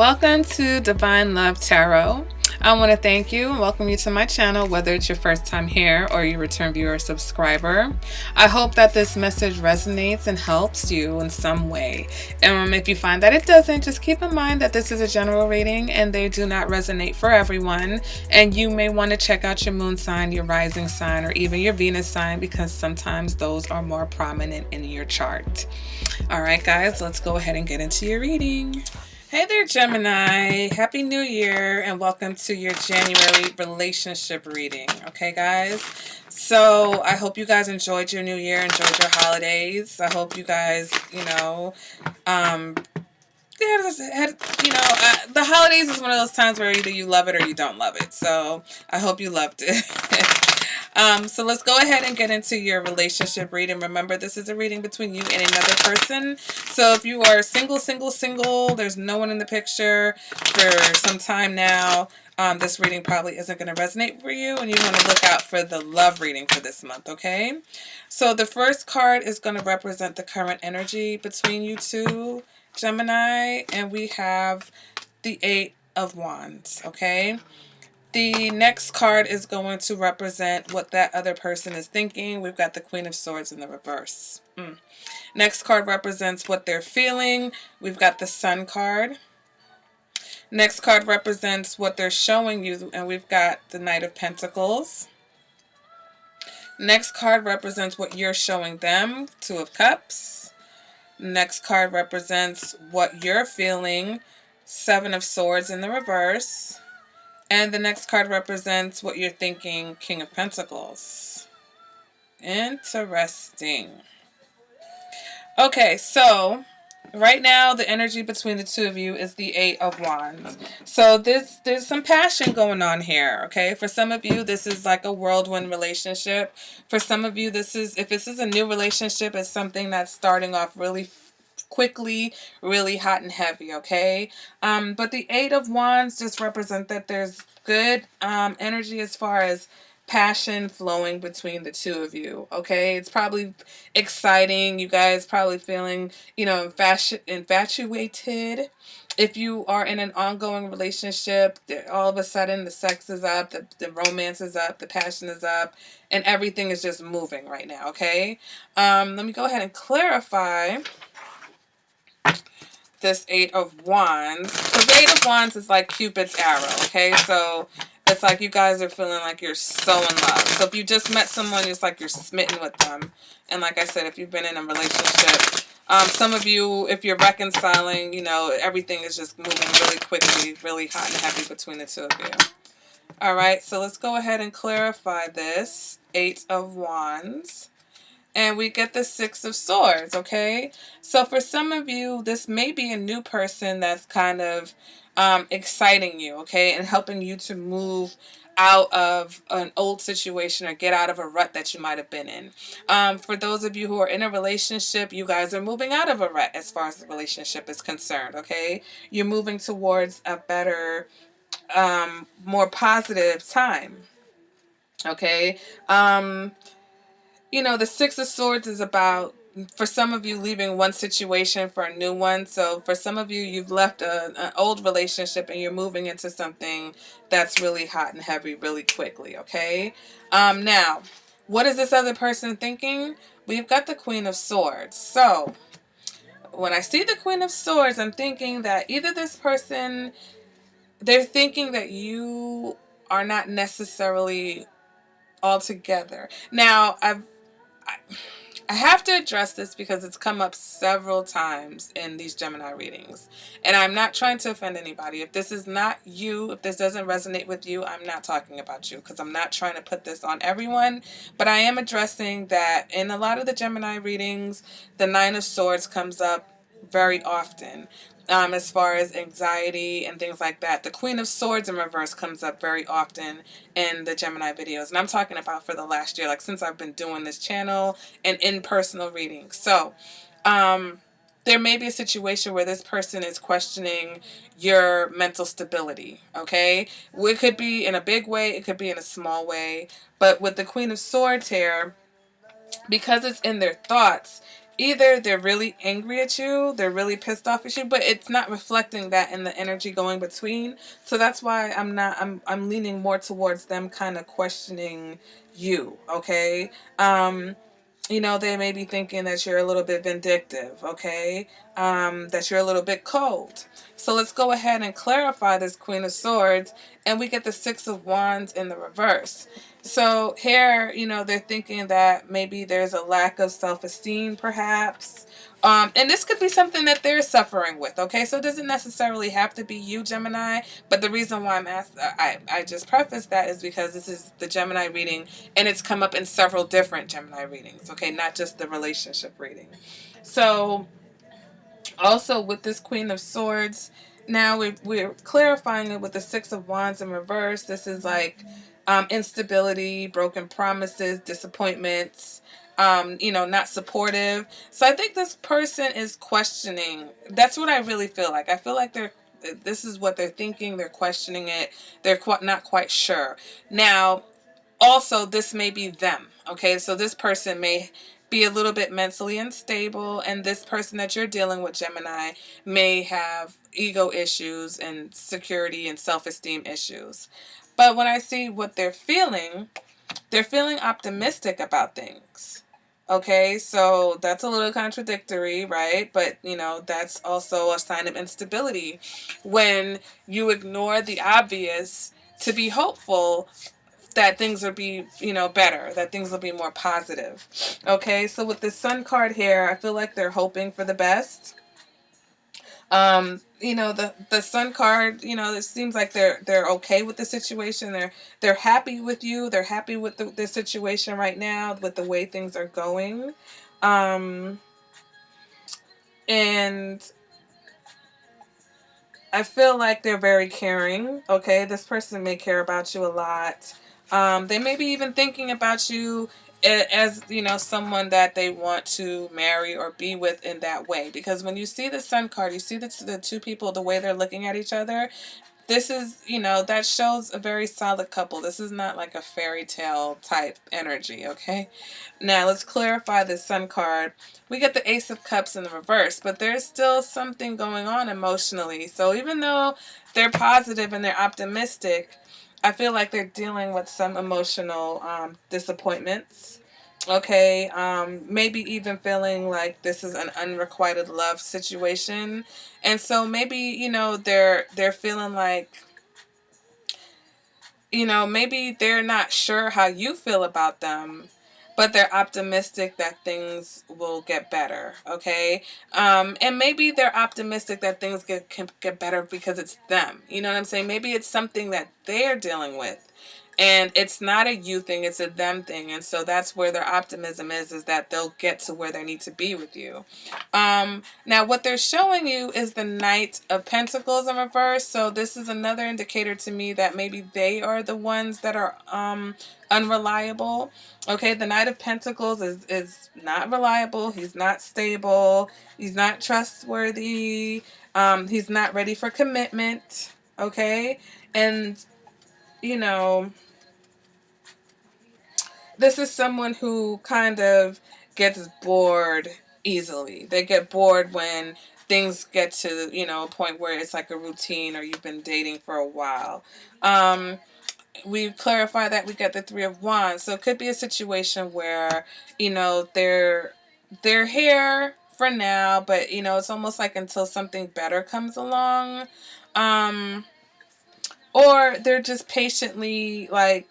Welcome to Divine Love Tarot. I want to thank you and welcome you to my channel, whether it's your first time here or you return viewer or subscriber. I hope that this message resonates and helps you in some way. If you find that it doesn't, just keep in mind that this is a general reading and they do not resonate for everyone. And you may want to check out your moon sign, your rising sign, or even your Venus sign, because sometimes those are more prominent in your chart. All right, guys, let's go ahead and get into your reading. Hey there, Gemini. Happy New Year and welcome to your January relationship reading. Okay, guys? So I hope you guys enjoyed your new year, enjoyed your holidays. I hope you guys, the holidays is one of those times where either you love it or you don't love it. So I hope you loved it. So let's go ahead and get into your relationship reading. Remember, this is a reading between you and another person. So if you are single, there's no one in the picture for some time now, this reading probably isn't going to resonate for you, and you want to look out for the love reading for this month, okay? So the first card is going to represent the current energy between you two, Gemini, and we have the Eight of Wands, okay? The next card is going to represent what that other person is thinking. We've got the Queen of Swords in the reverse. Next card represents what they're feeling. We've got the Sun card. Next card represents what they're showing you, and we've got the Knight of Pentacles. Next card represents what you're showing them, Two of Cups. Next card represents what you're feeling, Seven of Swords in the reverse. And the next card represents what you're thinking, King of Pentacles. Interesting. Okay, so right now the energy between the two of you is the Eight of Wands. So there's some passion going on here, okay? For some of you, this is like a whirlwind relationship. For some of you, if this is a new relationship, it's something that's starting off really quickly, really hot and heavy, okay? But the Eight of Wands just represent that there's good energy as far as passion flowing between the two of you, okay? It's probably exciting. You guys probably feeling, infatuated. If you are in an ongoing relationship, all of a sudden the sex is up, the romance is up, the passion is up, and everything is just moving right now, okay? Let me go ahead and clarify this Eight of Wands. Because the Eight of Wands is like Cupid's arrow, okay? So it's like you guys are feeling like you're so in love. So if you just met someone, it's like you're smitten with them. And like I said, if you've been in a relationship, some of you, if you're reconciling, everything is just moving really quickly, really hot and heavy between the two of you. All right, so let's go ahead and clarify this Eight of Wands. And we get the Six of Swords, okay? So for some of you, this may be a new person that's kind of exciting you, okay? And helping you to move out of an old situation or get out of a rut that you might have been in. For those of you who are in a relationship, you guys are moving out of a rut as far as the relationship is concerned, okay? You're moving towards a better, more positive time, okay? The Six of Swords is about, for some of you, leaving one situation for a new one. So for some of you, you've left an old relationship and you're moving into something that's really hot and heavy really quickly, okay? Now, what is this other person thinking? We've got the Queen of Swords. So when I see the Queen of Swords, I'm thinking that either this person, they're thinking that you are not necessarily all together. Now, I have to address this because it's come up several times in these Gemini readings. And I'm not trying to offend anybody. If this is not you, if this doesn't resonate with you, I'm not talking about you because I'm not trying to put this on everyone. But I am addressing that in a lot of the Gemini readings, the Nine of Swords comes up very often. As far as anxiety and things like that. The Queen of Swords in reverse comes up very often in the Gemini videos. And I'm talking about for the last year, like since I've been doing this channel and in personal readings. So there may be a situation where this person is questioning your mental stability, okay? It could be in a big way. It could be in a small way. But with the Queen of Swords here, because it's in their thoughts, either they're really angry at you, they're really pissed off at you, but it's not reflecting that in the energy going between. So that's why I'm leaning more towards them kind of questioning you, okay? They may be thinking that you're a little bit vindictive, okay? That you're a little bit cold. So let's go ahead and clarify this Queen of Swords, and we get the Six of Wands in the reverse. So here, they're thinking that maybe there's a lack of self-esteem, perhaps. And this could be something that they're suffering with, okay? So it doesn't necessarily have to be you, Gemini. But the reason why I just prefaced that is because this is the Gemini reading, and it's come up in several different Gemini readings, okay? Not just the relationship reading. So also with this Queen of Swords, now we're clarifying it with the Six of Wands in reverse. This is like instability, broken promises, disappointments, not supportive. So I think this person is questioning. That's what I really feel like. I feel like this is what they're thinking. They're questioning it. They're not quite sure. Now, also, this may be them. Okay, so this person may be a little bit mentally unstable, and this person that you're dealing with, Gemini, may have ego issues and security and self-esteem issues. But when I see what they're feeling optimistic about things. Okay, so that's a little contradictory, right? But, that's also a sign of instability when you ignore the obvious to be hopeful that things will be, better, that things will be more positive. Okay, so with the Sun card here, I feel like they're hoping for the best. The Sun card, it seems like they're okay with the situation. They're happy with you. They're happy with the situation right now, with the way things are going. And I feel like they're very caring. Okay, this person may care about you a lot. They may be even thinking about you as someone that they want to marry or be with in that way. Because when you see the Sun card, you see the two people, the way they're looking at each other. This is, that shows a very solid couple. This is not like a fairy tale type energy, okay? Now, let's clarify the Sun card. We get the Ace of Cups in the reverse, but there's still something going on emotionally. So even though they're positive and they're optimistic, I feel like they're dealing with some emotional disappointments. Okay, maybe even feeling like this is an unrequited love situation, and so maybe they're feeling like maybe they're not sure how you feel about them, but they're optimistic that things will get better, okay? And maybe they're optimistic that things can get better because it's them. You know what I'm saying? Maybe it's something that they're dealing with. And it's not a you thing, it's a them thing. And so that's where their optimism is that they'll get to where they need to be with you. Now, what they're showing you is the Knight of Pentacles in reverse. So this is another indicator to me that maybe they are the ones that are unreliable. Okay, the Knight of Pentacles is not reliable. He's not stable. He's not trustworthy. He's not ready for commitment. Okay, and you know this is someone who kind of gets bored easily. They get bored when things get to, a point where it's like a routine or you've been dating for a while. We clarify that we get the Three of Wands. So it could be a situation where, they're here for now, but, it's almost like until something better comes along. Or they're just patiently like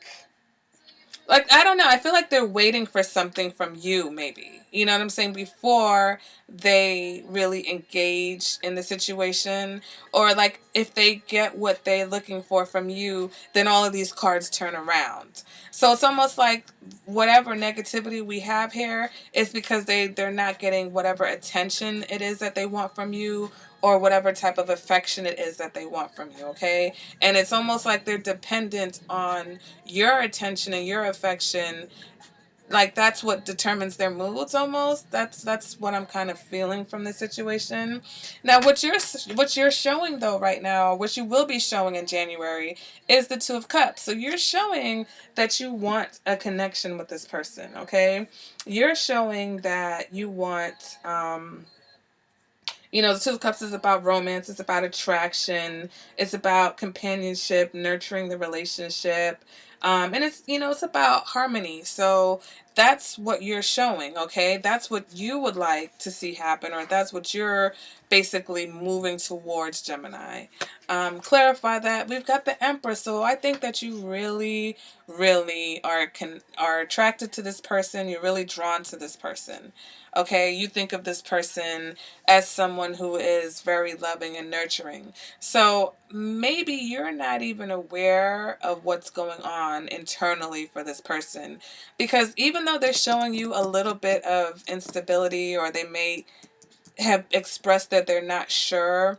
I don't know, I feel like they're waiting for something from you, maybe, you know what I'm saying, before they really engage in the situation. Or like if they get what they're looking for from you, then all of these cards turn around. So it's almost like whatever negativity we have here is because they're not getting whatever attention it is that they want from you, or whatever type of affection it is that they want from you, okay? And it's almost like they're dependent on your attention and your affection like that's what determines their moods almost. That's what I'm kind of feeling from this situation. Now what you're showing though right now, what you will be showing in January, is the Two of Cups. So you're showing that you want a connection with this person, okay? You're showing that you want the Two of Cups is about romance, it's about attraction, it's about companionship, nurturing the relationship. And it's about harmony. So that's what you're showing, okay? That's what you would like to see happen, or that's what you're basically moving towards, Gemini. Clarify that. We've got the Empress, so I think that you really, really are attracted to this person. You're really drawn to this person. Okay, you think of this person as someone who is very loving and nurturing. So maybe you're not even aware of what's going on internally for this person. Because even though they're showing you a little bit of instability, or they may have expressed that they're not sure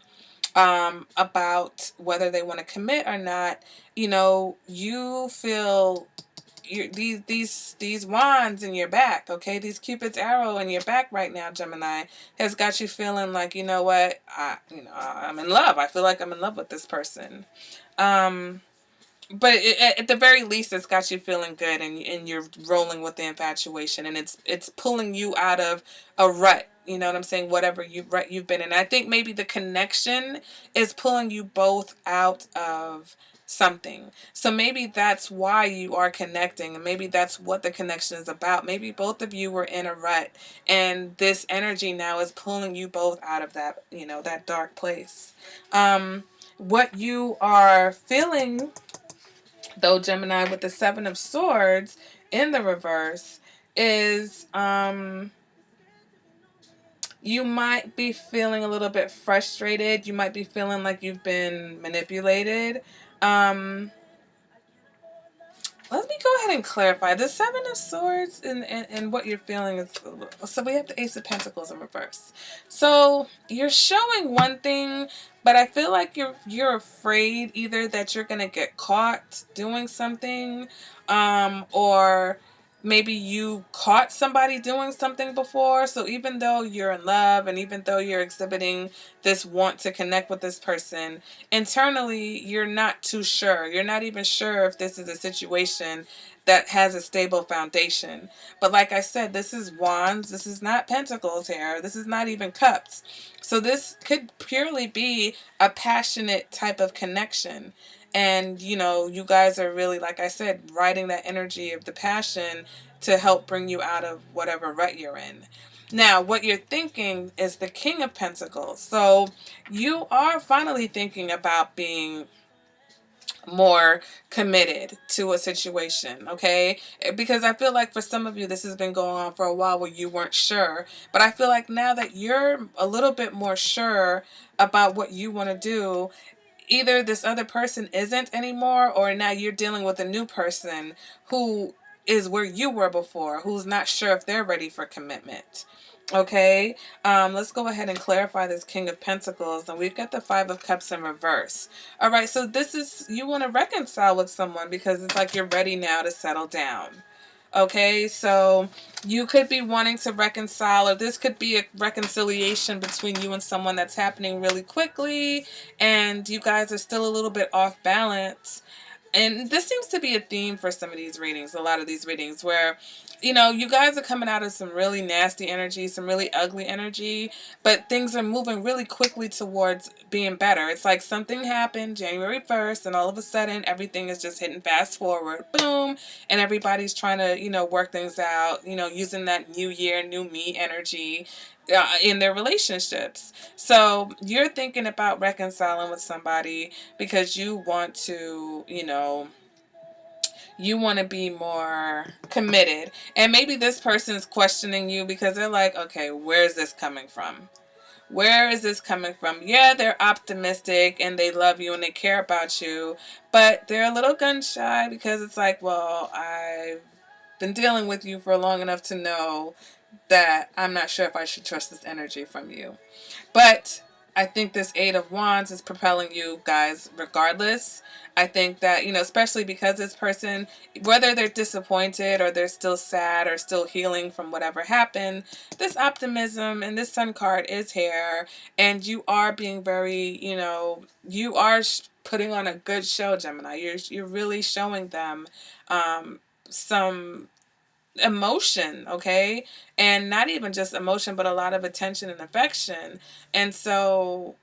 about whether they want to commit or not, you feel these wands in your back, okay? These Cupid's arrow in your back right now, Gemini, has got you feeling like, you know what, I'm in love. I feel like I'm in love with this person. Um, but at the very least, it's got you feeling good, and you're rolling with the infatuation, and it's pulling you out of a rut. You know what I'm saying? Whatever rut you've been in. I think maybe the connection is pulling you both out of something. So maybe that's why you are connecting, and maybe that's what the connection is about. Maybe both of you were in a rut, and this energy now is pulling you both out of that dark place. What you are feeling, though, Gemini, with the Seven of Swords in the reverse, is you might be feeling a little bit frustrated. You might be feeling like you've been manipulated. Um, Let me go ahead and clarify. The Seven of Swords and what you're feeling is... So we have the Ace of Pentacles in reverse. So you're showing one thing, but I feel like you're afraid either that you're going to get caught doing something, or maybe you caught somebody doing something before. So even though you're in love, and even though you're exhibiting this want to connect with this person, internally you're not too sure. You're not even sure if this is a situation that has a stable foundation. But like I said, this is wands. This is not pentacles here. This is not even cups. So this could purely be a passionate type of connection. And, you guys are really, like I said, riding that energy of the passion to help bring you out of whatever rut you're in. Now, what you're thinking is the King of Pentacles. So you are finally thinking about being more committed to a situation, okay? Because I feel like for some of you, this has been going on for a while where you weren't sure. But I feel like now that you're a little bit more sure about what you want to do, either this other person isn't anymore, or now you're dealing with a new person who is where you were before, who's not sure if they're ready for commitment. Okay, let's go ahead and clarify this King of Pentacles, and we've got the Five of Cups in reverse. All right, so this is, you want to reconcile with someone because it's like you're ready now to settle down. Okay, so you could be wanting to reconcile, or this could be a reconciliation between you and someone that's happening really quickly, and you guys are still a little bit off balance. And this seems to be a theme for some of these readings, a lot of these readings, where, you guys are coming out of some really nasty energy, some really ugly energy, but things are moving really quickly towards being better. It's like something happened January 1st, and all of a sudden, everything is just hitting fast forward, boom, and everybody's trying to, work things out, using that new year, new me energy in their relationships. So you're thinking about reconciling with somebody because you want to, you want to be more committed. And maybe this person is questioning you because they're like, okay, where is this coming from? Where is this coming from? Yeah, they're optimistic and they love you and they care about you, but they're a little gun shy because it's like, well, I've been dealing with you for long enough to know that I'm not sure if I should trust this energy from you. But I think this Eight of Wands is propelling you guys regardless. I think that, especially because this person, whether they're disappointed or they're still sad or still healing from whatever happened, this optimism and this Sun card is here. And you are being very, you are putting on a good show, Gemini. You're really showing them some emotion, okay? And not even just emotion, but a lot of attention and affection. And so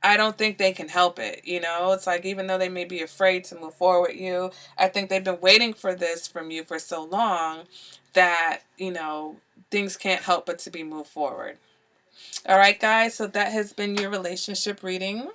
I don't think they can help it. It's like, even though they may be afraid to move forward with you, I think they've been waiting for this from you for so long that, things can't help but to be moved forward. All right, guys. So that has been your relationship reading.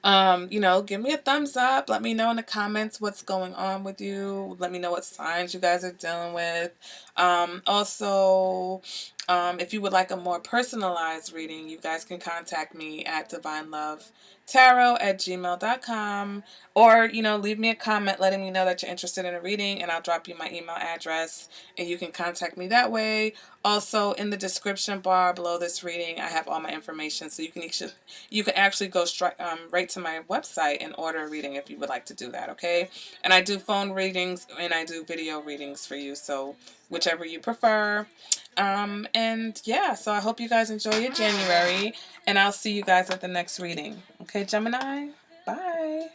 Give me a thumbs up. Let me know in the comments what's going on with you. Let me know what signs you guys are dealing with. Also, if you would like a more personalized reading, you guys can contact me at divinelovetarot@gmail.com, or, leave me a comment letting me know that you're interested in a reading, and I'll drop you my email address and you can contact me that way. Also, in the description bar below this reading, I have all my information, so you can actually go right to my website and order a reading if you would like to do that, okay? And I do phone readings and I do video readings for you, so whichever you prefer. And yeah, so I hope you guys enjoy your January, and I'll see you guys at the next reading. Okay, Gemini? Bye.